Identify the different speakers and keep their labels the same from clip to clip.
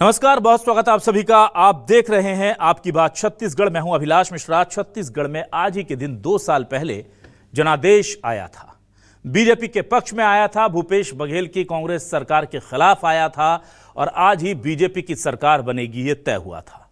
Speaker 1: नमस्कार, बहुत स्वागत है आप सभी का। आप देख रहे हैं आपकी बात छत्तीसगढ़। मैं हूं अभिलाष मिश्रा। छत्तीसगढ़ में आज ही के दिन 2 साल पहले जनादेश आया था, बीजेपी के पक्ष में आया था, भूपेश बघेल की कांग्रेस सरकार के खिलाफ आया था और आज ही बीजेपी की सरकार बनेगी ये तय हुआ था।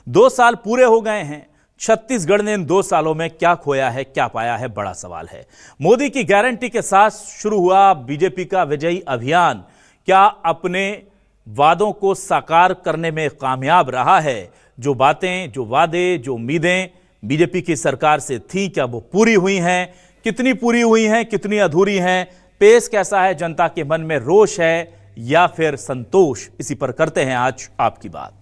Speaker 1: 2 साल पूरे हो गए हैं। छत्तीसगढ़ ने इन 2 सालों में क्या खोया है, क्या पाया है, बड़ा सवाल है। मोदी की गारंटी के साथ शुरू हुआ बीजेपी का विजयी अभियान क्या अपने वादों को साकार करने में कामयाब रहा है? जो बातें, जो वादे, जो उम्मीदें बीजेपी की सरकार से थी, क्या वो पूरी हुई हैं? कितनी पूरी हुई हैं, कितनी अधूरी हैं? पेश कैसा है? जनता के मन में रोष है या फिर संतोष? इसी पर करते हैं आज आपकी बात।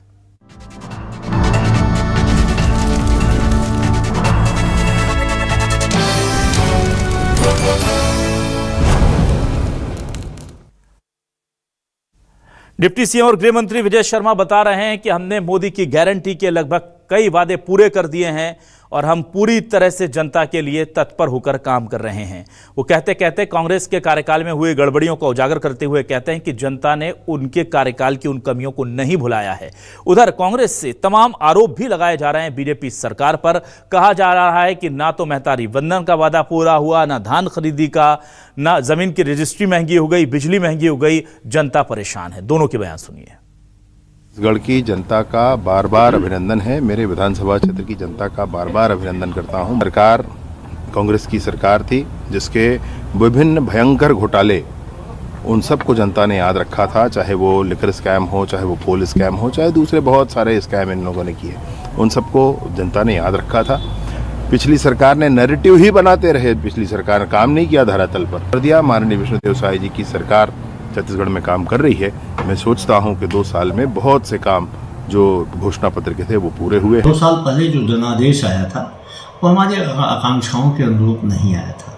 Speaker 1: डिप्टी सीएम और गृह मंत्री विजय शर्मा बता रहे हैं कि हमने मोदी की गारंटी के लगभग कई वादे पूरे कर दिए हैं और हम पूरी तरह से जनता के लिए तत्पर होकर काम कर रहे हैं। वो कहते कहते कांग्रेस के कार्यकाल में हुए गड़बड़ियों को उजागर करते हुए कहते हैं कि जनता ने उनके कार्यकाल की उन कमियों को नहीं भुलाया है। उधर कांग्रेस से तमाम आरोप भी लगाए जा रहे हैं बीजेपी सरकार पर। कहा जा रहा है कि ना तो महतारी वंदन का वादा पूरा हुआ, ना धान खरीदी का, ना जमीन की रजिस्ट्री महंगी हो गई, बिजली महंगी हो गई, जनता परेशान है। दोनों के बयान सुनिए।
Speaker 2: छत्तीसगढ़ की जनता का बार बार अभिनंदन है। मेरे विधानसभा क्षेत्र की जनता का बार बार अभिनंदन करता हूं। सरकार कांग्रेस की सरकार थी जिसके विभिन्न भयंकर घोटाले उन सबको जनता ने याद रखा था, चाहे वो लिकर स्कैम हो, चाहे वो पोल स्कैम हो, चाहे दूसरे बहुत सारे स्कैम इन लोगों ने किए, उन सबको जनता ने याद रखा था। पिछली सरकार ने नैरेटिव ही बनाते रहे, पिछली सरकार ने काम नहीं किया धरातल पर कर दिया। माननीय विष्णुदेव साय जी की सरकार छत्तीसगढ़ में काम कर रही है। मैं सोचता हूं कि 2 साल में बहुत से काम जो घोषणा पत्र के थे वो पूरे हुए।
Speaker 3: 2 साल पहले जो जनादेश आया था वो हमारी आकांक्षाओं के अनुरूप नहीं आया था।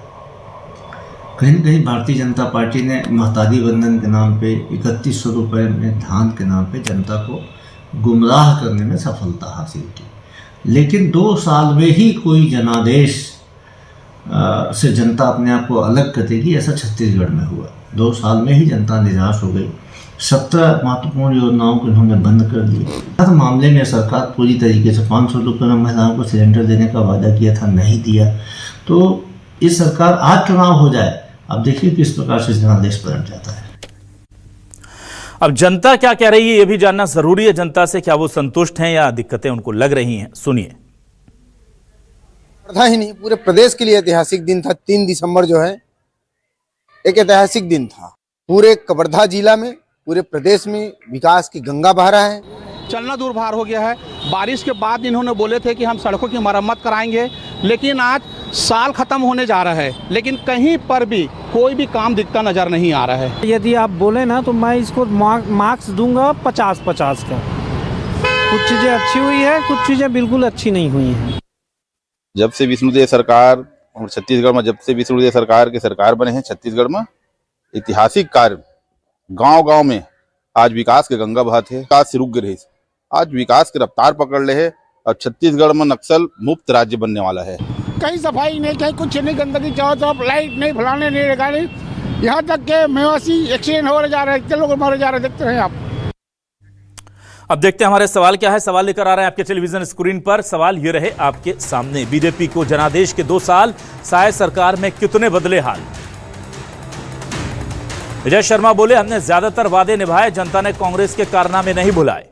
Speaker 3: कहीं न कहीं भारतीय जनता पार्टी ने महतारी वंदन के नाम पे 3100 रुपये में धान के नाम पे जनता को गुमराह करने में सफलता हासिल की। लेकिन 2 साल में ही कोई जनादेश से जनता अपने आप को अलग करेगी, ऐसा छत्तीसगढ़ में हुआ। 2 साल में ही जनता निराश हो गई। 17 महत्वपूर्ण योजनाओं को इन्होंने बंद कर दिया। हर मामले में सरकार पूरी तरीके से 500 रुपये में महिलाओं को सिलेंडर देने का वादा किया था, नहीं दिया। तो इस सरकार आज चुनाव हो जाए, अब देखिए किस प्रकार से जनादेश पलट जाता है।
Speaker 1: अब जनता क्या कह रही है यह भी जानना जरूरी है। जनता से क्या वो संतुष्ट हैं या दिक्कतें उनको लग रही हैं? सुनिए।
Speaker 4: ही नहीं, पूरे प्रदेश के लिए ऐतिहासिक दिन था। 3 दिसंबर जो है एक ऐतिहासिक दिन था। पूरे कवर्धा जिला में, पूरे प्रदेश में विकास की गंगा बह रहा है।
Speaker 5: चलना दूरभार हो गया है। बारिश के बाद इन्होंने बोले थे कि हम सड़कों की मरम्मत कराएंगे, लेकिन आज साल खत्म होने जा रहा है, लेकिन कहीं पर भी कोई भी काम दिखता नजर नहीं आ रहा है।
Speaker 6: यदि आप बोले ना तो मैं इसको मार्क्स दूंगा 50-50 का। कुछ चीज़ें अच्छी हुई है, कुछ चीज़ें बिल्कुल अच्छी नहीं हुई हैं।
Speaker 7: जब से विष्णुदेव सरकार और छत्तीसगढ़ में, जब से विष्णुदेव सरकार के सरकार बने हैं छत्तीसगढ़ में, ऐतिहासिक कार्य गांव-गांव में आज विकास के गंगा बहत है। विकास से रुक गए, आज विकास की रफ्तार पकड़ ले है और छत्तीसगढ़ में नक्सल मुक्त राज्य बनने वाला है।
Speaker 8: कहीं सफाई नहीं, कहीं कुछ नहीं, गंदगी चारों तरफ, लाइट नहीं, फलाने नहीं, लगाने, यहाँ तक के मेवासी एक्सीडेंट हो जा रहे हैं, कितने लोग मारे जा रहे हैं, देखते रहे आप।
Speaker 1: अब देखते हैं हमारे सवाल क्या है। सवाल लेकर आ रहे हैं आपके टेलीविजन स्क्रीन पर। सवाल ये रहे आपके सामने। बीजेपी को जनादेश के 2 साल, साय सरकार में कितने बदले हाल? विजय शर्मा बोले, हमने ज्यादातर वादे निभाए, जनता ने कांग्रेस के कारनामे नहीं भुलाए।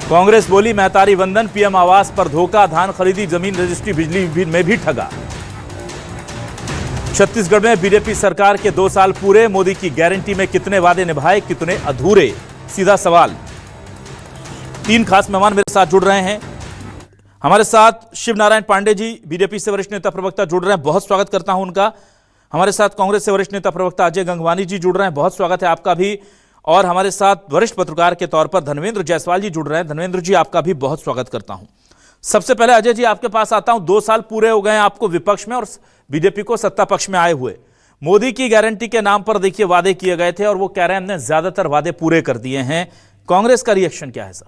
Speaker 1: कांग्रेस बोली, महतारी वंदन, पीएम आवास पर धोखा, धान खरीदी, जमीन रजिस्ट्री, बिजली में भी ठगा। छत्तीसगढ़ में बीजेपी सरकार के 2 साल पूरे, मोदी की गारंटी में कितने वादे निभाए, कितने अधूरे? सीधा सवाल। 3 खास मेहमान मेरे साथ जुड़ रहे हैं। हमारे साथ शिव नारायण पांडे जी, बीजेपी से वरिष्ठ नेता प्रवक्ता जुड़ रहे हैं, बहुत स्वागत करता हूं उनका। हमारे साथ कांग्रेस से वरिष्ठ नेता प्रवक्ता अजय गंगवानी जी जुड़ रहे हैं, बहुत स्वागत है आपका भी। और हमारे साथ वरिष्ठ पत्रकार के तौर पर धनवेंद्र जायसवाल जी जुड़ रहे हैं। धनवेंद्र जी, आपका भी बहुत स्वागत करता हूं। सबसे पहले अजय जी आपके पास आता हूं। 2 साल पूरे हो गए आपको विपक्ष में और बीजेपी को सत्ता पक्ष में आए हुए। मोदी की गारंटी के नाम पर देखिए वादे किए गए थे और वो कह रहे हैं हमने ज्यादातर वादे पूरे कर दिए हैं। कांग्रेस का रिएक्शन क्या है सर?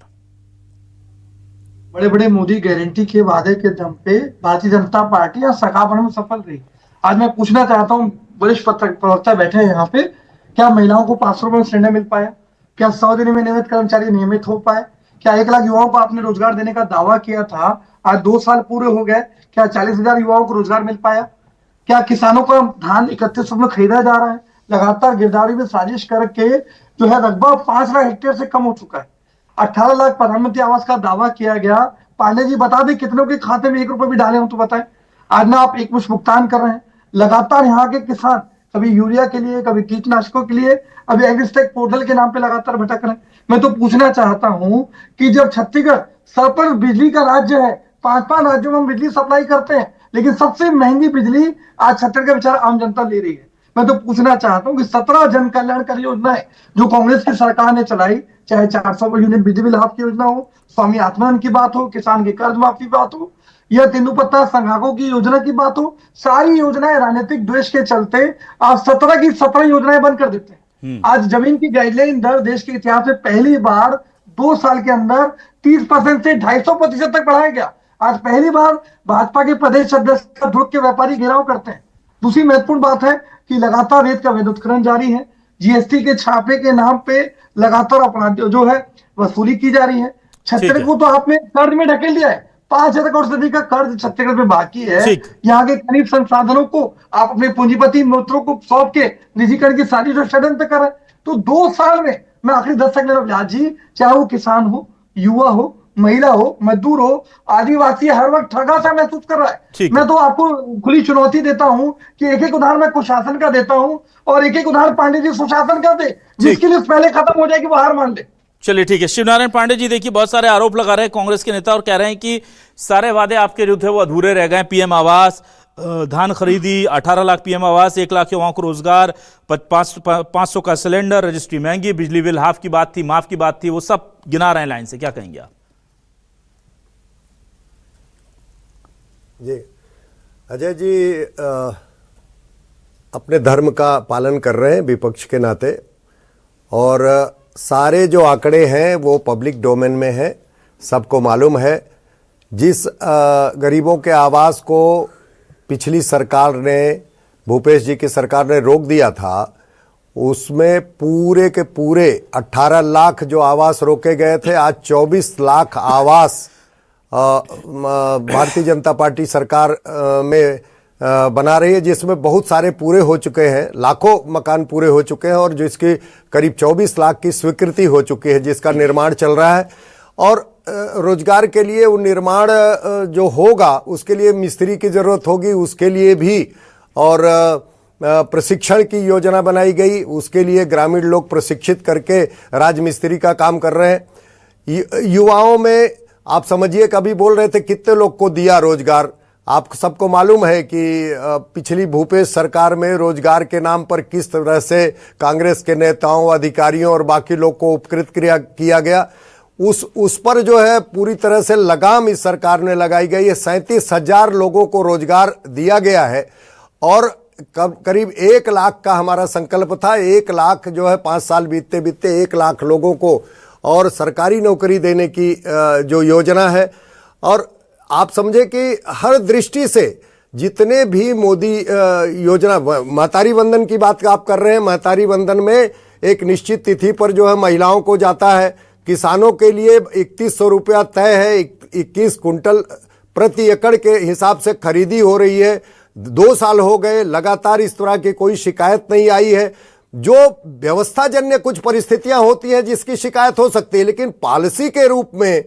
Speaker 9: बड़े बड़े मोदी गारंटी के वादे के दम पे भारतीय जनता पार्टी आज सरकार बनने में सफल रही। आज मैं पूछना चाहता हूँ, वरिष्ठ प्रवक्ता बैठे हैं यहाँ पे, क्या महिलाओं को 500 रुपये सिलेंडर मिल पाया? क्या 100 दिन में नियमित कर्मचारी नियमित हो पाए? क्या 1 लाख युवाओं को आपने रोजगार देने का दावा किया था, आज 2 साल पूरे हो गए, क्या 40,000 युवाओं को रोजगार मिल पाया? क्या किसानों का धान 3100 में खरीदा जा रहा है? लगातार गिरदावरी में साजिश करके जो है रकबा 5 लाख हेक्टेयर से कम हो चुका है। 18 लाख प्रधानमंत्री आवास का दावा किया गया। पांडे जी बता दें कितनों के खाते में 1 रुपए भी डाले हो तो बताएं। आज ना आप एकमुश्त भुगतान कर रहे हैं। लगातार यहाँ के किसान कभी यूरिया के लिए, कभी कीटनाशकों के लिए, अभी एग्रीस्टेक पोर्टल के नाम पे लगातार भटक रहे हैं। मैं तो पूछना चाहता हूं कि जब छत्तीसगढ़ सरप्लस बिजली का राज्य है, 5 राज्यों में हम बिजली सप्लाई करते हैं, लेकिन सबसे महंगी बिजली आज छत्तीसगढ़ बेचारा आम जनता ले रही है। मैं तो पूछना चाहता हूं कि 17 जन कल्याणकारी योजनाएं जो कांग्रेस की सरकार ने चलाई, चाहे 400 यूनिट बिजली बिल हाफ की योजना हो, स्वामी आत्मानंद की बात हो, किसान की कर्ज माफी की बात हो, या तेंदुपत्ता संघाकों की योजना की बात हो, सारी योजनाएं राजनीतिक द्वेष के चलते आप 17 की 17 योजनाएं बंद कर देते हैं। आज जमीन की गाइडलाइन दर देश के इतिहास में पहली बार 2 साल के अंदर 30% से 250% तक बढ़ाया गया। आज पहली बार भाजपा के प्रदेश अध्यक्ष का दुर्ग के व्यापारी घेराव करते हैं। दूसरी महत्वपूर्ण बात है कि लगातार रेत का अवैध उत्खनन जारी है। जीएसटी के छापे के नाम पे लगातार अपराध जो है वसूली की जा रही है। छत्तीसगढ़ को तो आपने कर्ज में ढकेल दिया है। 5,000 करोड़ से अधिक का कर्ज छत्तीसगढ़ में बाकी है। यहाँ के खनिज संसाधनों को आप अपने पूंजीपति मित्रों को सौंप के निजीकरण की साजिश और षड्यंत्र कर रहे हैं। तो 2 साल में मैं आखिरी 10 सेकंड व्यास जी, चाहे वो किसान हो, युवा हो, महिला हो, मजदूर हो, आदिवासी, हर वक्त ठगा सा महसूस कर रहा है। मैं तो आपको खुली चुनौती देता हूं कि एक उदाहरण मैं कुशासन का देता हूं और एक उदाहरण पांडे जी सुशासन का दे, जिसकी लिस्ट पहले खत्म हो जाएगी वो हार मान ले।
Speaker 1: चलिए ठीक है। शिवनारायण पांडे जी, देखिए बहुत सारे आरोप लगा रहे हैं कांग्रेस के नेता और कह रहे हैं कि सारे वादे आपके विरुद्ध है वो अधूरे रह गए। पीएम आवास, धान खरीदी, 18 लाख पीएम आवास, 1 लाख युवाओं को रोजगार, 500 का सिलेंडर, रजिस्ट्री महंगी, बिजली बिल हाफ की बात थी, माफ की बात थी, वो सब गिना रहे हैं लाइन से। क्या कहेंगे आप?
Speaker 10: जी अजय जी, अपने धर्म का पालन कर रहे हैं विपक्ष के नाते, और सारे जो आंकड़े हैं वो पब्लिक डोमेन में है, सबको मालूम है। जिस गरीबों के आवास को पिछली सरकार ने, भूपेश जी की सरकार ने रोक दिया था, उसमें पूरे के पूरे 18 लाख जो आवास रोके गए थे, आज 24 लाख आवास भारतीय जनता पार्टी सरकार में बना रही है, जिसमें बहुत सारे पूरे हो चुके हैं, लाखों मकान पूरे हो चुके हैं, और जिसकी करीब 24 लाख की स्वीकृति हो चुकी है, जिसका निर्माण चल रहा है। और रोजगार के लिए वो निर्माण जो होगा उसके लिए मिस्त्री की जरूरत होगी, उसके लिए भी, और प्रशिक्षण की योजना बनाई गई, उसके लिए ग्रामीण लोग प्रशिक्षित करके राजमिस्त्री का काम कर रहे हैं। युवाओं में आप समझिए, कभी बोल रहे थे कितने लोग को दिया रोजगार। आप सबको मालूम है कि पिछली भूपेश सरकार में रोजगार के नाम पर किस तरह से कांग्रेस के नेताओं, अधिकारियों और बाकी लोग को उपकृत किया गया। उस पर जो है पूरी तरह से लगाम इस सरकार ने लगाई गई है। 37,000 लोगों को रोजगार दिया गया है, और करीब 1 लाख का हमारा संकल्प था। 1 लाख जो है 5 साल बीतते बीतते 1 लाख लोगों को और सरकारी नौकरी देने की जो योजना है। और आप समझे कि हर दृष्टि से जितने भी मोदी योजना, महतारी वंदन की बात आप कर रहे हैं, महतारी वंदन में एक निश्चित तिथि पर जो है महिलाओं को जाता है। किसानों के लिए 3100 रुपया तय है, 21 कुंटल प्रति एकड़ के हिसाब से खरीदी हो रही है। 2 साल हो गए, लगातार इस तरह की कोई शिकायत नहीं आई है। जो व्यवस्थाजन्य कुछ परिस्थितियां होती हैं जिसकी शिकायत हो सकती है, लेकिन पॉलिसी के रूप में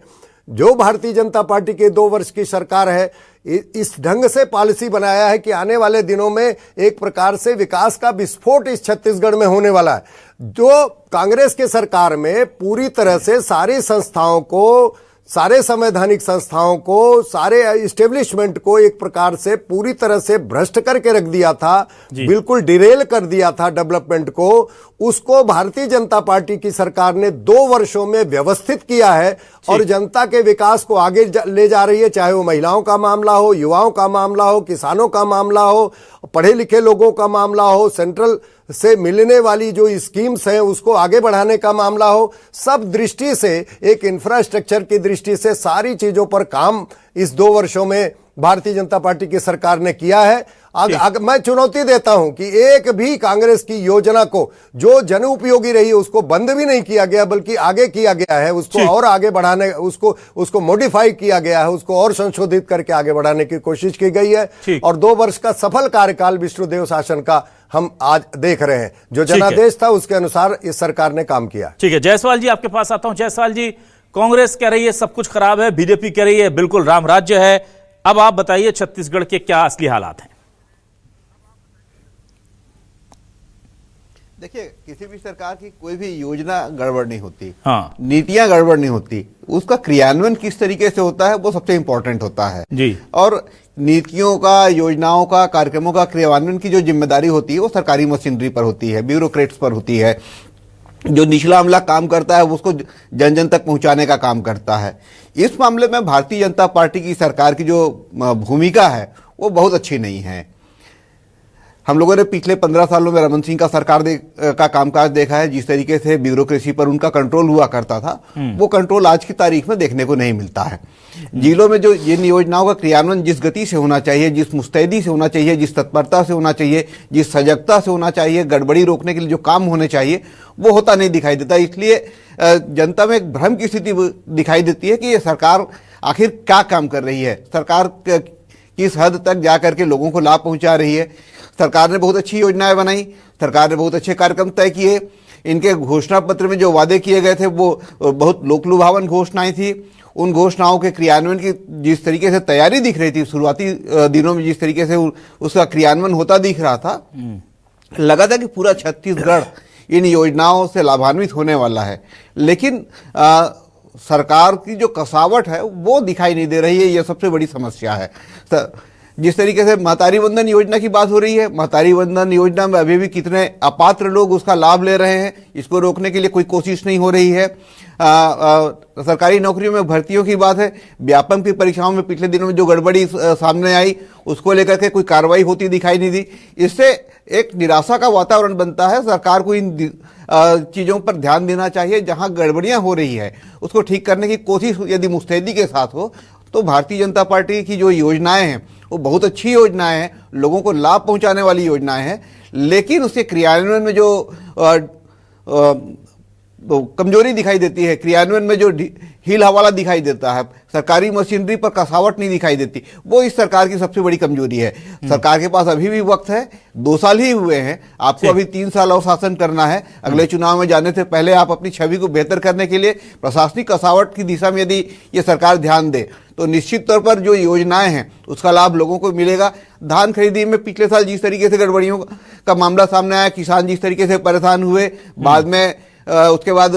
Speaker 10: जो भारतीय जनता पार्टी के 2 वर्ष की सरकार है, इस ढंग से पॉलिसी बनाया है कि आने वाले दिनों में एक प्रकार से विकास का विस्फोट इस छत्तीसगढ़ में होने वाला है। जो कांग्रेस के सरकार में पूरी तरह से सारी संस्थाओं को, सारे संवैधानिक संस्थाओं को, सारे इस्टेब्लिशमेंट को एक प्रकार से पूरी तरह से भ्रष्ट करके रख दिया था, बिल्कुल डिरेल कर दिया था डेवलपमेंट को, उसको भारतीय जनता पार्टी की सरकार ने 2 वर्षों में व्यवस्थित किया है और जनता के विकास को आगे ले जा रही है। चाहे वो महिलाओं का मामला हो, युवाओं का मामला हो, किसानों का मामला हो, पढ़े लिखे लोगों का मामला हो, सेंट्रल से मिलने वाली जो स्कीम्स हैं उसको आगे बढ़ाने का मामला हो, सब दृष्टि से, एक इंफ्रास्ट्रक्चर की दृष्टि से सारी चीजों पर काम इस 2 वर्षों में भारतीय जनता पार्टी की सरकार ने किया है। मैं चुनौती देता हूं कि एक भी कांग्रेस की योजना को जो जन उपयोगी रही है उसको बंद भी नहीं किया गया, बल्कि आगे किया गया है, उसको और आगे बढ़ाने, उसको मॉडिफाई किया गया है, उसको और संशोधित करके आगे बढ़ाने की कोशिश की गई है। और 2 वर्ष का सफल कार्यकाल विष्णुदेव शासन का हम आज देख रहे हैं। जो जनादेश था उसके अनुसार इस सरकार ने काम किया।
Speaker 1: ठीक है, जायसवाल जी आपके पास आता हूं। जायसवाल जी, कांग्रेस कह रही है सब कुछ खराब है, बीजेपी कह रही है बिल्कुल राम राज्य है। अब आप बताइए छत्तीसगढ़ के क्या असली हालात हैं?
Speaker 11: देखिए, किसी भी सरकार की कोई भी योजना गड़बड़ नहीं होती,
Speaker 1: हाँ,
Speaker 11: नीतियां गड़बड़ नहीं होती, उसका क्रियान्वयन किस तरीके से होता है वो सबसे इंपॉर्टेंट होता है
Speaker 1: जी।
Speaker 11: और नीतियों का, योजनाओं का, कार्यक्रमों का क्रियान्वयन की जो जिम्मेदारी होती है वो सरकारी मशीनरी पर होती है, ब्यूरोक्रेट्स पर होती है। जो निचला अमला काम करता है उसको जन जन तक पहुंचाने का काम करता है। इस मामले में भारतीय जनता पार्टी की सरकार की जो भूमिका है वो बहुत अच्छी नहीं है। हम लोगों ने पिछले 15 सालों में रमन सिंह का सरकार का कामकाज देखा है। जिस तरीके से ब्यूरोक्रेसी पर उनका कंट्रोल हुआ करता था वो कंट्रोल आज की तारीख में देखने को नहीं मिलता है। जिलों में जो जिन योजनाओं का क्रियान्वयन जिस गति से होना चाहिए, जिस मुस्तैदी से होना चाहिए, जिस तत्परता से होना चाहिए, जिस सजगता से होना चाहिए, गड़बड़ी रोकने के लिए जो काम होने चाहिए वो होता नहीं दिखाई देता। इसलिए जनता में एक भ्रम की स्थिति दिखाई देती है कि ये सरकार आखिर क्या काम कर रही है, सरकार किस हद तक जाकर के लोगों को लाभ पहुंचा रही है। सरकार ने बहुत अच्छी योजनाएं बनाई, सरकार ने बहुत अच्छे कार्यक्रम तय किए। इनके घोषणा पत्र में जो वादे किए गए थे वो बहुत लोकलुभावन घोषणाएं थी। उन घोषणाओं के क्रियान्वयन की जिस तरीके से तैयारी दिख रही थी, शुरुआती दिनों में जिस तरीके से उसका क्रियान्वयन होता दिख रहा था, लगा था कि पूरा छत्तीसगढ़ इन योजनाओं से लाभान्वित होने वाला है। लेकिन सरकार की जो कसावट है वो दिखाई नहीं दे रही है, ये सबसे बड़ी समस्या है। जिस तरीके से महतारी वंदन योजना की बात हो रही है, महतारी वंदन योजना में अभी भी कितने अपात्र लोग उसका लाभ ले रहे हैं, इसको रोकने के लिए कोई कोशिश नहीं हो रही है। सरकारी नौकरियों में भर्तियों की बात है, व्यापम की परीक्षाओं में पिछले दिनों में जो गड़बड़ी सामने आई उसको लेकर के कोई कार्रवाई होती दिखाई नहीं दी। इससे एक निराशा का वातावरण बनता है। सरकार को इन चीज़ों पर ध्यान देना चाहिए। जहां गड़बड़ियां हो रही है उसको ठीक करने की कोशिश यदि मुस्तैदी के साथ हो तो भारतीय जनता पार्टी की जो योजनाएं हैं वो बहुत अच्छी योजनाएं हैं, लोगों को लाभ पहुंचाने वाली योजनाएं हैं। लेकिन उसके क्रियान्वयन में जो कमजोरी दिखाई देती है, क्रियान्वयन में जो हील हवाला दिखाई देता है, सरकारी मशीनरी पर कसावट नहीं दिखाई देती, वो इस सरकार की सबसे बड़ी कमजोरी है। सरकार के पास अभी भी वक्त है, 2 साल ही हुए हैं, आपको अभी 3 साल और शासन करना है। अगले चुनाव में जाने से पहले आप अपनी छवि को बेहतर करने के लिए प्रशासनिक कसावट की दिशा में यदि ये सरकार ध्यान दे तो निश्चित तौर पर जो योजनाएं हैं उसका लाभ लोगों को मिलेगा। धान खरीदी में पिछले साल जिस तरीके से गड़बड़ियों का मामला सामने आया, किसान जिस तरीके से परेशान हुए, बाद में उसके बाद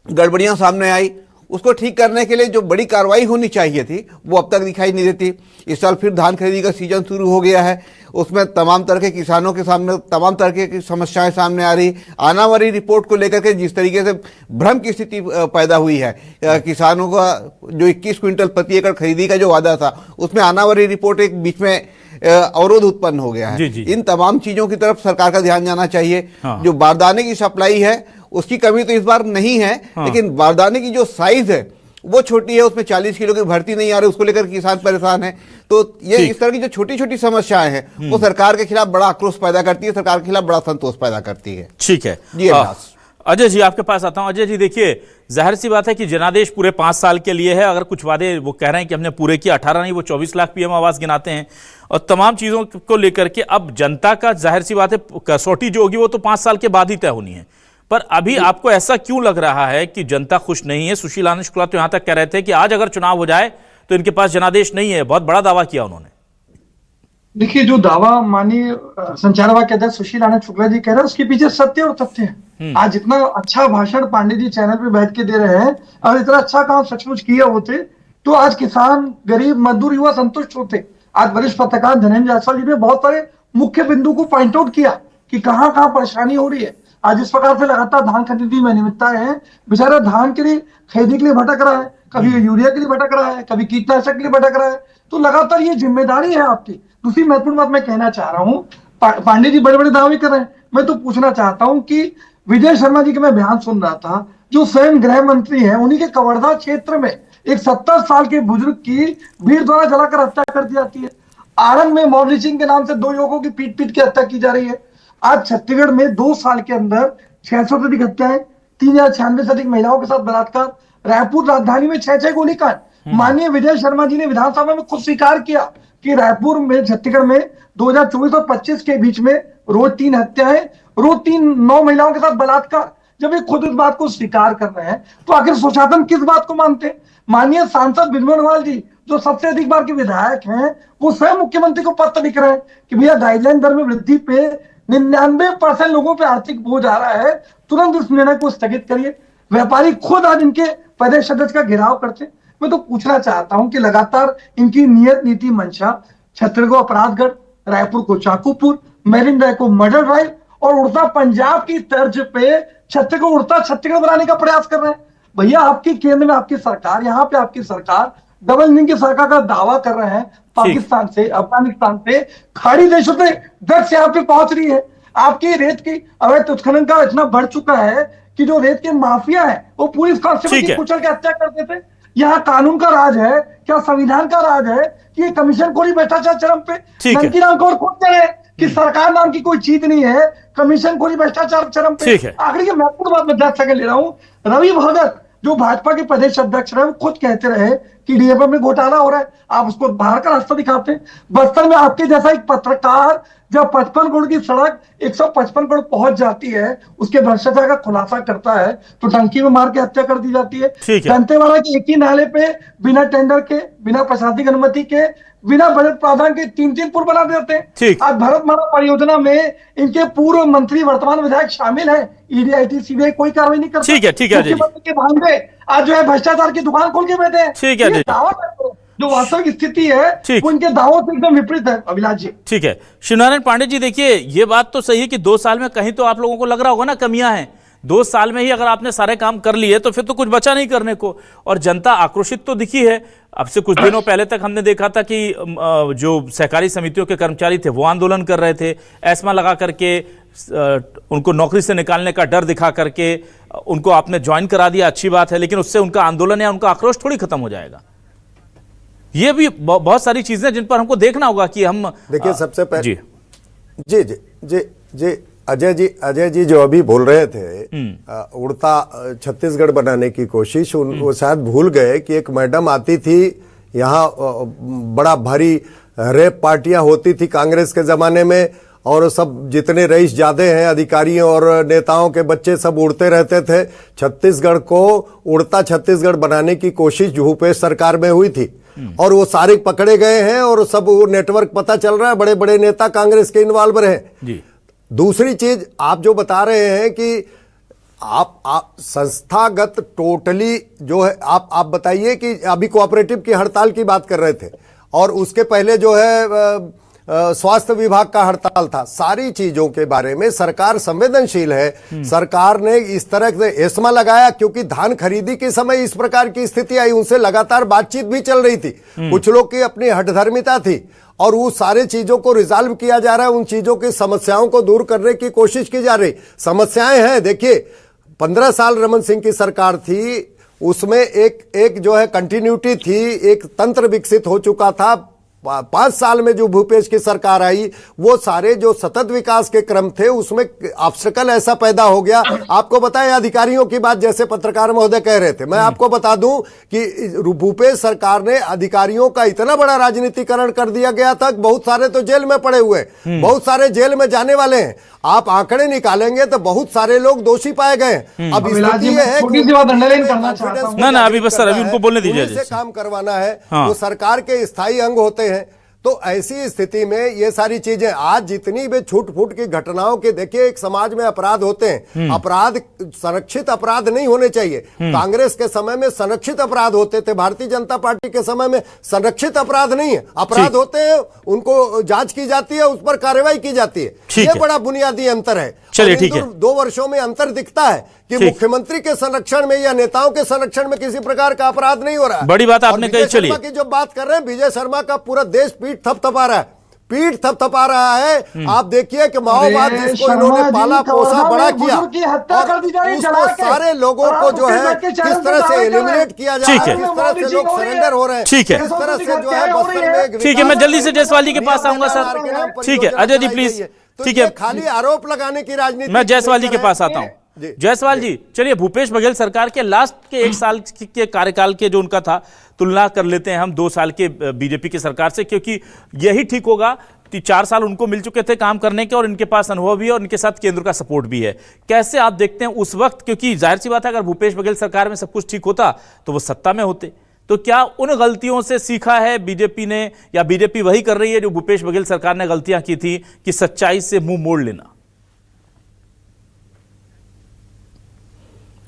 Speaker 11: गड़बड़ियां सामने आई, उसको ठीक करने के लिए जो बड़ी कार्रवाई होनी चाहिए थी वो अब तक दिखाई नहीं देती। इस साल फिर धान खरीदी का सीजन शुरू हो गया है, उसमें तमाम तरह के किसानों के सामने तमाम तरह की समस्याएं सामने आ रही। आने वाली रिपोर्ट को लेकर के जिस तरीके से भ्रम की स्थिति पैदा हुई है, किसानों का जो 21 क्विंटल प्रति एकड़ खरीदी का जो वादा था उसमें आने वाली रिपोर्ट एक बीच में अवरोध उत्पन्न हो गया है। इन तमाम चीजों की तरफ सरकार का ध्यान जाना चाहिए। जो बारदाने की सप्लाई है उसकी कमी तो इस बार नहीं है, लेकिन बारदाने की जो साइज है वो छोटी है, उसमें 40 किलो की भर्ती नहीं आ रही, उसको लेकर किसान परेशान है। तो ये इस तरह की जो छोटी छोटी समस्याएं हैं वो सरकार के खिलाफ बड़ा आक्रोश पैदा करती है, सरकार के खिलाफ बड़ा संतोष पैदा करती है।
Speaker 1: ठीक है
Speaker 11: जी
Speaker 1: अजय जी, आपके पास आता हूं। अजय जी, देखिए जाहिर सी बात है कि जनादेश पूरे 5 साल के लिए है। अगर कुछ वादे वो कह रहे हैं कि हमने पूरे किए, 18 नहीं वो 24 लाख पीएम आवास गिनाते हैं और तमाम चीजों को लेकर के अब जनता का जाहिर सी बात है कसौटी जो होगी वो तो 5 साल के बाद ही तय होनी है। पर अभी आपको ऐसा क्यों लग रहा है कि जनता खुश नहीं है? सुशील आनंद शुक्ला तो यहां तक कह रहे थे कि आज अगर चुनाव हो जाए तो इनके पास जनादेश नहीं है। बहुत बड़ा दावा किया उन्होंने।
Speaker 9: देखिए, जो दावा माननीय संचार विभाग के अध्यक्ष सुशील आनंद शुक्ला जी कह रहे हैं उसके पीछे सत्य और तथ्य है। आज इतना अच्छा भाषण पांडे जी चैनल पे बैठ के दे रहे हैं, और इतना अच्छा काम सचमुच किए होते तो आज किसान, गरीब, मजदूर, युवा संतुष्ट होते। आज वरिष्ठ पत्रकार धनंजय जायसवाल जी ने बहुत सारे मुख्य बिंदु को पॉइंट आउट किया कि कहाँ कहाँ परेशानी हो रही है। आज इस प्रकार से लगातार धान खरीदी में अनियमितताएं हैं, बेचारा धान के लिए खरीदी के लिए भटक रहा है, कभी यूरिया के लिए भटक रहा है, कभी कीटनाशक के लिए भटक रहा है। तो लगातार ये जिम्मेदारी है आपकी। दूसरी महत्वपूर्ण बात मैं कहना चाह रहा हूँ, पांडे जी बड़े बड़े दावे कर रहे हैं, मैं तो पूछना चाहता हूँ कि विजय शर्मा जी के मैं बयान सुन रहा था, जो स्वयं गृह मंत्री है, उन्हीं के कवर्धा क्षेत्र में एक 70 साल के बुजुर्ग की भीड़ द्वारा जलाकर हत्या कर दी जाती है। आरंग में मॉब लिंचिंग के नाम से 2 युवकों की पीट पीट के हत्या की जा रही है। आज छत्तीसगढ़ में 2 साल के अंदर 600 से अधिक हत्याएं, 3096 से अधिक महिलाओं के साथ बलात्कार, रायपुर राजधानी में 6 गोलीकांड। माननीय विजय शर्मा जी ने विधानसभा में खुद स्वीकार किया कि रायपुर में, छत्तीसगढ़ में 2024 और 25 के बीच में रोज 3 हत्याएं, रोज 9 महिलाओं के साथ बलात्कार। जब ये खुद इस बात को स्वीकार कर रहे हैं तो आखिर सुशासन किस बात को मानते हैं? माननीय सांसद बिजनौर जी जो सबसे अधिक बार के विधायक हैं, वो स्वयं मुख्यमंत्री को पत्र लिख रहे हैं कि भैया गाइडलाइन दर में वृद्धि पे 99% लोगों पे आर्थिक बोझ आ रहा है, तुरंत इस निर्णय को स्थगित करिए। व्यापारी खुद आज इनके प्रदेश अध्यक्ष का घेराव करते। मैं तो पूछना चाहता हूं कि लगातार इनकी नियत नीति मंशा छत्तीसगढ़ को अपराधगढ़, रायपुर को चाकूपुर, मेरिन ड्राइव को मर्डर ड्राइव और उड़ता पंजाब की तर्ज पे छत्तीसगढ़ को उड़ता छत्तीसगढ़ बनाने का प्रयास कर रहे हैं। भैया आपकी केंद्र में आपकी सरकार, यहाँ पे आपकी सरकार डबल इंजन की सरकार का दावा कर रहे हैं। पाकिस्तान से, अफगानिस्तान से, खाड़ी देशों से ड्रग्स यहाँ पे पहुंच रही है। आपकी रेत की अवैध उत्खनन का इतना बढ़ चुका है कि जो रेत के माफिया है वो पुलिस कांस्टेबल की कुचल के हत्या करते थे। यहाँ कानून का राज है क्या, संविधान का राज है कि ये कमीशन खोरी भ्रष्टाचार चरम पे? नंकी नाम को और खुद कह रहे हैं कि सरकार नाम की कोई चीज नहीं है, कमीशन खोरी भ्रष्टाचार चरम पे। आखिर ये महत्वपूर्ण बात मैं 10 सेकंड ले रहा हूँ। रवि भगत जो भाजपा के प्रदेश अध्यक्ष रहे, वो खुद कहते रहे कि डीएफएम में घोटाला हो रहा है, आप उसको बाहर का रास्ता दिखाते हैं। बस्तर में आपके जैसा एक पत्रकार जब 55 करोड़ की सड़क 155 करोड़ पहुंच जाती है, उसके भ्रष्टाचार का खुलासा करता है तो टंकी में मार के हत्या कर दी जाती है। दंतेवाड़ा के एक ही नाले पे बिना टेंडर के, बिना प्रशासनिक अनुमति के, बिना बजट प्रावधान के 3 पुल बना देते हैं। आज भारतमाला परियोजना में इनके पूर्व मंत्री वर्तमान विधायक शामिल है। ईडी, आईटी, सीबीआई कोई कार्रवाई नहीं करता। मुख्यमंत्री के भांजे आज जो है भ्रष्टाचार की दुकान खोल के बैठे हैं। जो वास्तविक स्थिति है वो इनके दावों से एकदम विपरीत है अभिलाष जी।
Speaker 1: ठीक है शिवनारायण पांडे जी, देखिए ये बात तो सही है कि 2 साल में कहीं तो आप लोगों को लग रहा होगा ना कमियां हैं। 2 साल में ही अगर आपने सारे काम कर लिए तो फिर तो कुछ बचा नहीं करने को, और जनता आक्रोशित तो दिखी है। अब से कुछ दिनों पहले तक हमने देखा था कि जो सहकारी समितियों के कर्मचारी थे वो आंदोलन कर रहे थे, एस्मा लगा करके उनको नौकरी से निकालने का डर दिखा करके उनको आपने ज्वाइन करा दिया, अच्छी बात है, लेकिन उससे उनका आंदोलन या उनका आक्रोश थोड़ी खत्म हो जाएगा। ये भी बहुत सारी चीजें जिन पर हमको देखना होगा कि हम
Speaker 10: देखिए सबसे पहले जी जी जी जी जी अजय जी जो अभी बोल रहे थे उड़ता छत्तीसगढ़ बनाने की कोशिश, वो शायद भूल गए कि एक मैडम आती थी यहाँ, बड़ा भारी रेप पार्टियां होती थी कांग्रेस के जमाने में, और सब जितने रईस जादे हैं अधिकारियों और नेताओं के बच्चे सब उड़ते रहते थे। छत्तीसगढ़ को उड़ता छत्तीसगढ़ बनाने की कोशिश भूपेश सरकार में हुई थी और वो सारे पकड़े गए हैं और सब वो नेटवर्क पता चल रहा है, बड़े बड़े नेता कांग्रेस के इन्वॉल्व रहे। दूसरी चीज आप जो बता रहे हैं कि आप संस्थागत टोटली जो है, आप बताइए कि अभी कोऑपरेटिव की हड़ताल की बात कर रहे थे और उसके पहले जो है स्वास्थ्य विभाग का हड़ताल था। सारी चीजों के बारे में सरकार संवेदनशील है। सरकार ने इस तरह से एस्मा लगाया क्योंकि धान खरीदी के समय इस प्रकार की स्थिति आई, उनसे लगातार बातचीत भी चल रही थी। कुछ लोग की अपनी हठधर्मिता थी और वो सारे चीजों को रिजॉल्व किया जा रहा है, उन चीजों की समस्याओं को दूर करने की कोशिश की जा रही। समस्याएं हैं, देखिए 15 साल रमन सिंह की सरकार थी, उसमें एक जो है कंटिन्यूटी थी, एक तंत्र विकसित हो चुका था। 5 साल में जो भूपेश की सरकार आई वो सारे जो सतत विकास के क्रम थे उसमें ऑब्स्टेकल ऐसा पैदा हो गया। आपको बताएं अधिकारियों की बात जैसे पत्रकार महोदय कह रहे थे, मैं आपको बता दूं कि भूपेश सरकार ने अधिकारियों का इतना बड़ा राजनीतिकरण कर दिया गया था, बहुत सारे तो जेल में पड़े हुए, बहुत सारे जेल में जाने वाले हैं। आप आंकड़े निकालेंगे तो बहुत सारे लोग दोषी पाए गए। अब स्थिति ये है
Speaker 1: ना अभी बस सर अभी उनको बोलने दीजिए,
Speaker 10: से काम करवाना है वो सरकार के स्थायी अंग होते हैं। तो ऐसी स्थिति में ये सारी चीजें आज जितनी भी छूट फूट की घटनाओं के, देखिए एक समाज में अपराध होते हैं, अपराध संरक्षित अपराध नहीं होने चाहिए। कांग्रेस के समय में संरक्षित अपराध होते थे, भारतीय जनता पार्टी के समय में संरक्षित अपराध नहीं है, अपराध होते हैं, उनको जांच की जाती है, उस पर कार्रवाई की जाती है। ये बड़ा बुनियादी अंतर है।
Speaker 1: चलिए ठीक है,
Speaker 10: 2 वर्षों में अंतर दिखता है कि मुख्यमंत्री के संरक्षण में या नेताओं के संरक्षण में किसी प्रकार का अपराध नहीं हो रहा है।
Speaker 1: बड़ी बात आपने कही। चलिए
Speaker 10: की जो बात कर रहे हैं, विजय शर्मा का पूरा देश पीठ थपथपा रहा है, पीठ थपथपा रहा है। आप देखिए कि माओवाद
Speaker 9: अरे
Speaker 10: जिसको
Speaker 9: शर्मा
Speaker 10: इन्होंने
Speaker 9: जी,
Speaker 10: पाला पोसा
Speaker 9: कवर्धा
Speaker 10: बड़ा
Speaker 9: में
Speaker 10: किया
Speaker 9: बुजुर्ग की हत्या कर दी जा रही है,
Speaker 10: उसको
Speaker 9: जला के।
Speaker 10: सारे लोगों
Speaker 9: और
Speaker 10: को
Speaker 9: आप
Speaker 10: जो
Speaker 9: उसके
Speaker 10: है
Speaker 9: बाद के
Speaker 10: किस
Speaker 9: चैनल
Speaker 10: तरह
Speaker 9: पे
Speaker 10: से
Speaker 9: दावे कर रहे
Speaker 10: एलिमिनेट
Speaker 9: हैं।
Speaker 10: किया जा
Speaker 1: ठीक
Speaker 10: रहा है,
Speaker 1: है।
Speaker 10: किस तरह से लोग सरेंडर हो रहे हैं,
Speaker 1: ठीक है।
Speaker 10: किस तरह से जो है बस्तर में एक
Speaker 1: ठीक है, मैं जल्दी से जायसवाल जी के पास
Speaker 10: नियम
Speaker 1: आऊंगा
Speaker 10: निर्माण
Speaker 1: सर।
Speaker 10: के नाम
Speaker 1: ठीक है,
Speaker 10: परियोजना
Speaker 1: अजय जी
Speaker 10: चलाई
Speaker 1: प्लीज।
Speaker 10: गई है। तो
Speaker 1: ठीक
Speaker 10: ये
Speaker 1: है,
Speaker 10: खाली आरोप लगाने की राजनीति
Speaker 1: मैं जायसवाल जी के पास आता हूं।
Speaker 10: जी।
Speaker 1: जायसवाल जी, चलिए भूपेश बघेल सरकार के लास्ट के 1 साल के कार्यकाल के जो उनका था, तुलना कर लेते हैं हम 2 साल के बीजेपी की सरकार से, क्योंकि यही ठीक होगा कि 4 साल उनको मिल चुके थे काम करने के और इनके पास अनुभव भी है और इनके साथ केंद्र का सपोर्ट भी है। कैसे आप देखते हैं उस वक्त, क्योंकि जाहिर सी बात है अगर भूपेश बघेल सरकार में सब कुछ ठीक होता तो वो सत्ता में होते, तो क्या उन गलतियों से सीखा है बीजेपी ने, या बीजेपी वही कर रही है जो भूपेश बघेल सरकार ने गलतियां की थी कि सच्चाई से मुंह मोड़ लेना?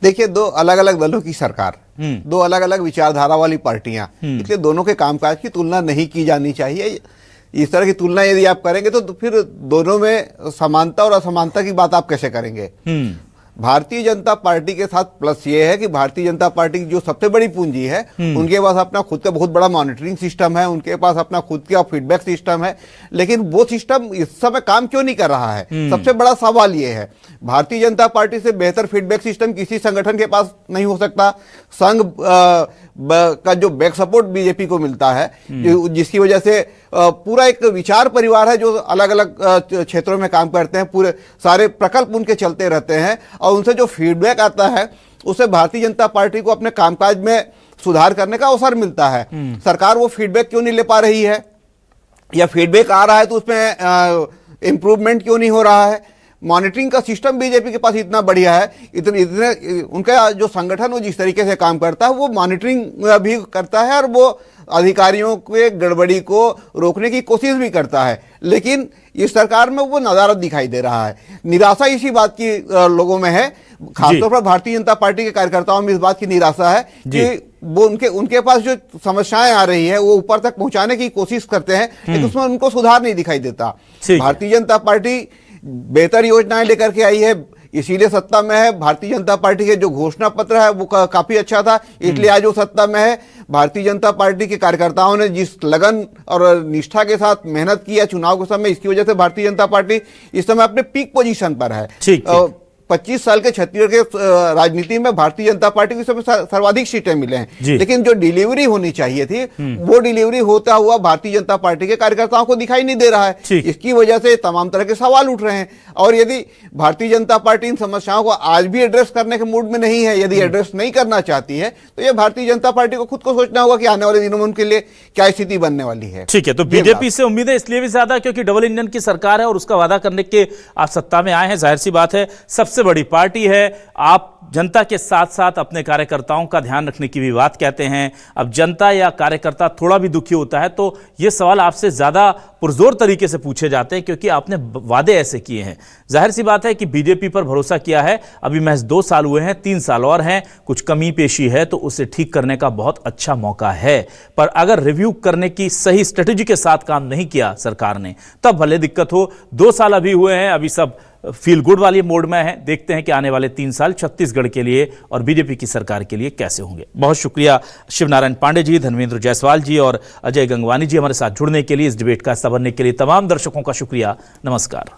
Speaker 11: देखिए, दो अलग अलग दलों की सरकार, दो अलग अलग विचारधारा वाली पार्टियां, इसलिए दोनों के कामकाज की तुलना नहीं की जानी चाहिए। इस तरह की तुलना यदि आप करेंगे तो फिर दोनों में समानता और असमानता की बात आप कैसे करेंगे? भारतीय जनता पार्टी के साथ प्लस ये है कि भारतीय जनता पार्टी की जो सबसे बड़ी पूंजी है, उनके पास अपना खुद का बहुत बड़ा मॉनिटरिंग सिस्टम है, उनके पास अपना खुद का फीडबैक सिस्टम है, लेकिन वो सिस्टम इस समय काम क्यों नहीं कर रहा है? सबसे बड़ा सवाल ये है। भारतीय जनता पार्टी से बेहतर फीडबैक सिस्टम किसी संगठन के पास नहीं हो सकता। संघ का जो बैक सपोर्ट बीजेपी को मिलता है, जिसकी वजह से पूरा एक विचार परिवार है जो अलग अलग क्षेत्रों में काम करते हैं, पूरे सारे प्रकल्प उनके चलते रहते हैं और उनसे जो फीडबैक आता है उससे भारतीय जनता पार्टी को अपने कामकाज में सुधार करने का अवसर मिलता है। सरकार वो फीडबैक क्यों नहीं ले पा रही है, या फीडबैक आ रहा है तो उसमें इंप्रूवमेंट क्यों नहीं हो रहा है? मॉनिटरिंग का सिस्टम बीजेपी के पास इतना बढ़िया है, इतने उनका जो संगठन वो जिस तरीके से काम करता है वो मॉनिटरिंग भी करता है और वो अधिकारियों के गड़बड़ी को रोकने की कोशिश भी करता है, लेकिन इस सरकार में वो नजारा दिखाई दे रहा है। निराशा इसी बात की लोगों में है, खासतौर पर भारतीय जनता पार्टी के कार्यकर्ताओं में इस बात की निराशा है कि वो उनके पास जो समस्याएं आ रही है वो ऊपर तक पहुंचाने की कोशिश करते हैं, लेकिन उसमें उनको सुधार नहीं दिखाई देता। भारतीय जनता पार्टी बेहतर योजनाएं लेकर के आई है, इसीलिए सत्ता में है। भारतीय जनता पार्टी के जो घोषणा पत्र है वो काफी अच्छा था, इसलिए आज वो सत्ता में है। भारतीय जनता पार्टी के कार्यकर्ताओं ने जिस लगन और निष्ठा के साथ मेहनत की है चुनाव के समय, इसकी वजह से भारतीय जनता पार्टी इस समय अपने पीक पोजीशन पर है। 25 साल के छत्तीसगढ़ के राजनीति में भारतीय जनता पार्टी को सर्वाधिक सीटें मिले हैं, लेकिन जो डिलीवरी होनी चाहिए थी वो डिलीवरी होता हुआ भारतीय जनता पार्टी के कार्यकर्ताओं को दिखाई नहीं दे रहा है। इसकी वजह से तमाम तरह के सवाल उठ रहे हैं और यदि भारतीय जनता पार्टी इन समस्याओं को आज भी एड्रेस करने के मूड में नहीं है, यदि एड्रेस नहीं करना चाहती है, तो ये भारतीय जनता पार्टी को खुद को सोचना होगा कि आने वाले दिनों में उनके लिए क्या स्थिति बनने वाली है।
Speaker 1: ठीक है, तो बीजेपी से उम्मीदें इसलिए भी ज्यादा क्योंकि डबल इंजन की सरकार है और उसका वादा करने के आप सत्ता में आए हैं। जाहिर सी बात है, सबसे बड़ी पार्टी है, आप जनता के साथ साथ अपने कार्यकर्ताओं का ध्यान रखने की भी बात कहते हैं। अब जनता या कार्यकर्ता थोड़ा भी दुखी होता है तो ये सवाल आपसे ज्यादा पुरजोर तरीके से पूछे जाते हैं क्योंकि आपने वादे ऐसे किए हैं। जाहिर सी बात है कि बीजेपी पर भरोसा किया है, अभी महज 2 साल हुए हैं, 3 साल और हैं, कुछ कमी पेशी है तो उसे ठीक करने का बहुत अच्छा मौका है। पर अगर रिव्यू करने की सही स्ट्रेटेजी के साथ काम नहीं किया सरकार ने तब भले दिक्कत हो। 2 साल अभी हुए हैं, अभी सब फील गुड वाली मोड में है। देखते हैं कि आने वाले 3 साल छत्तीसगढ़ के लिए और बीजेपी की सरकार के लिए कैसे होंगे। बहुत शुक्रिया शिवनारायण पांडे जी, धर्मेंद्र जायसवाल जी और अजय गंगवानी जी हमारे साथ जुड़ने के लिए, इस डिबेट का हिस्सा बनने के लिए। तमाम दर्शकों का शुक्रिया। नमस्कार।